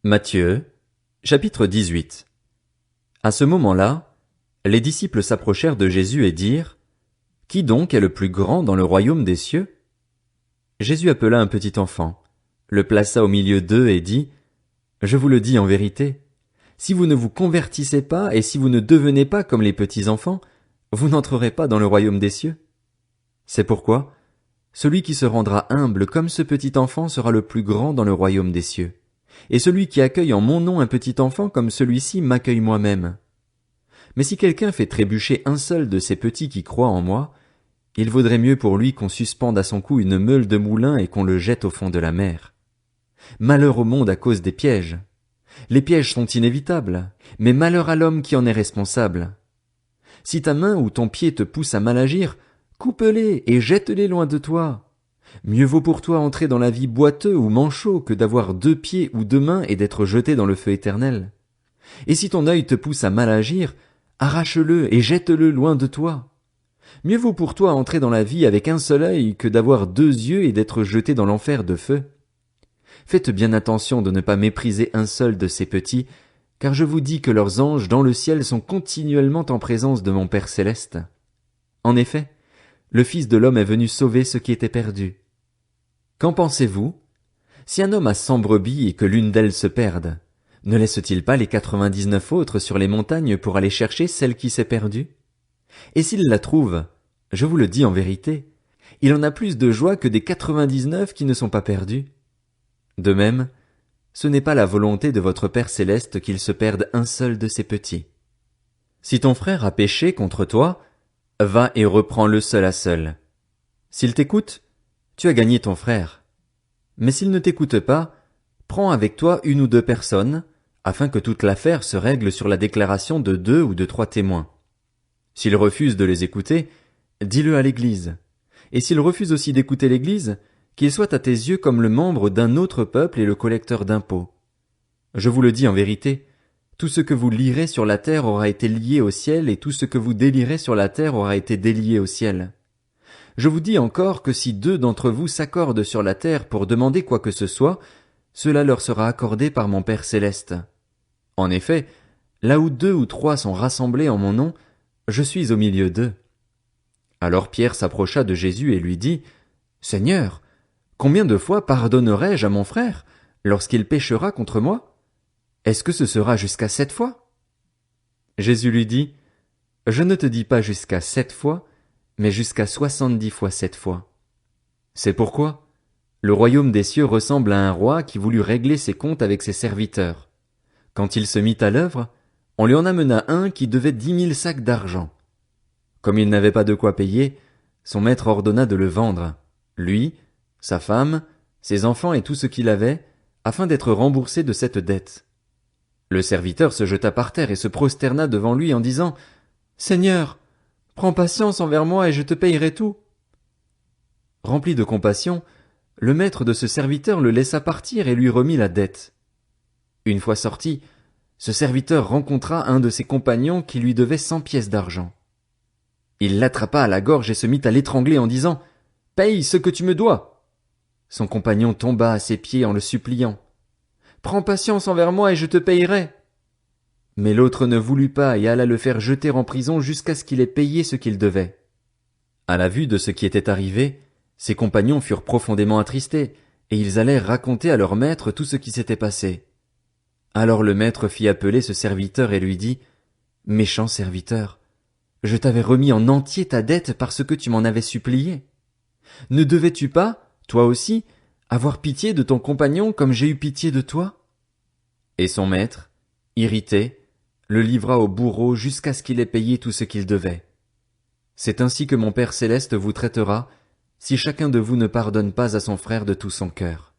Matthieu, chapitre 18. À ce moment-là, les disciples s'approchèrent de Jésus et dirent, « Qui donc est le plus grand dans le royaume des cieux ?» Jésus appela un petit enfant, le plaça au milieu d'eux et dit, « Je vous le dis en vérité, si vous ne vous convertissez pas et si vous ne devenez pas comme les petits enfants, vous n'entrerez pas dans le royaume des cieux. C'est pourquoi, celui qui se rendra humble comme ce petit enfant sera le plus grand dans le royaume des cieux. Et celui qui accueille en mon nom un petit enfant comme celui-ci m'accueille moi-même. Mais si quelqu'un fait trébucher un seul de ces petits qui croient en moi, il vaudrait mieux pour lui qu'on suspende à son cou une meule de moulin et qu'on le jette au fond de la mer. Malheur au monde à cause des pièges. Les pièges sont inévitables, mais malheur à l'homme qui en est responsable. Si ta main ou ton pied te pousse à mal agir, coupe-les et jette-les loin de toi. Mieux vaut pour toi entrer dans la vie boiteux ou manchot que d'avoir 2 pieds ou 2 mains et d'être jeté dans le feu éternel. Et si ton œil te pousse à mal agir, arrache-le et jette-le loin de toi. Mieux vaut pour toi entrer dans la vie avec un seul œil que d'avoir 2 yeux et d'être jeté dans l'enfer de feu. Faites bien attention de ne pas mépriser un seul de ces petits, car je vous dis que leurs anges dans le ciel sont continuellement en présence de mon Père céleste. En effet, le Fils de l'homme est venu sauver ceux qui étaient perdus. Qu'en pensez-vous? Si un homme a 100 brebis et que l'une d'elles se perde, ne laisse-t-il pas les 99 autres sur les montagnes pour aller chercher celle qui s'est perdue? Et s'il la trouve, je vous le dis en vérité, il en a plus de joie que des 99 qui ne sont pas perdus. De même, ce n'est pas la volonté de votre Père céleste qu'il se perde un seul de ses petits. Si ton frère a péché contre toi, va et reprends-le seul à seul. S'il t'écoute, tu as gagné ton frère. Mais s'il ne t'écoute pas, prends avec toi 1 ou 2 personnes, afin que toute l'affaire se règle sur la déclaration de 2 ou de 3 témoins. S'il refuse de les écouter, dis-le à l'Église. Et s'il refuse aussi d'écouter l'Église, qu'il soit à tes yeux comme le membre d'un autre peuple et le collecteur d'impôts. Je vous le dis en vérité, tout ce que vous lierez sur la terre aura été lié au ciel, et tout ce que vous délierez sur la terre aura été délié au ciel. Je vous dis encore que si 2 d'entre vous s'accordent sur la terre pour demander quoi que ce soit, cela leur sera accordé par mon Père céleste. En effet, là où 2 ou 3 sont rassemblés en mon nom, je suis au milieu d'eux. Alors Pierre s'approcha de Jésus et lui dit, « Seigneur, combien de fois pardonnerai-je à mon frère lorsqu'il péchera contre moi? Est-ce que ce sera jusqu'à 7 fois? » Jésus lui dit, « Je ne te dis pas jusqu'à 7 fois, mais jusqu'à 70 fois 7 fois. C'est pourquoi le royaume des cieux ressemble à un roi qui voulut régler ses comptes avec ses serviteurs. Quand il se mit à l'œuvre, on lui en amena un qui devait 10 000 sacs d'argent. Comme il n'avait pas de quoi payer, son maître ordonna de le vendre, lui, sa femme, ses enfants et tout ce qu'il avait, afin d'être remboursé de cette dette. Le serviteur se jeta par terre et se prosterna devant lui en disant, « Seigneur, prends patience envers moi et je te payerai tout. » Rempli de compassion, le maître de ce serviteur le laissa partir et lui remit la dette. Une fois sorti, ce serviteur rencontra un de ses compagnons qui lui devait 100 pièces d'argent. Il l'attrapa à la gorge et se mit à l'étrangler en disant, « Paye ce que tu me dois. » Son compagnon tomba à ses pieds en le suppliant. « Prends patience envers moi et je te payerai. » Mais l'autre ne voulut pas et alla le faire jeter en prison jusqu'à ce qu'il ait payé ce qu'il devait. À la vue de ce qui était arrivé, ses compagnons furent profondément attristés, et ils allèrent raconter à leur maître tout ce qui s'était passé. Alors le maître fit appeler ce serviteur et lui dit, « Méchant serviteur, je t'avais remis en entier ta dette parce que tu m'en avais supplié. Ne devais-tu pas, toi aussi, avoir pitié de ton compagnon comme j'ai eu pitié de toi? » Et son maître, irrité, le livra au bourreau jusqu'à ce qu'il ait payé tout ce qu'il devait. C'est ainsi que mon Père céleste vous traitera, si chacun de vous ne pardonne pas à son frère de tout son cœur.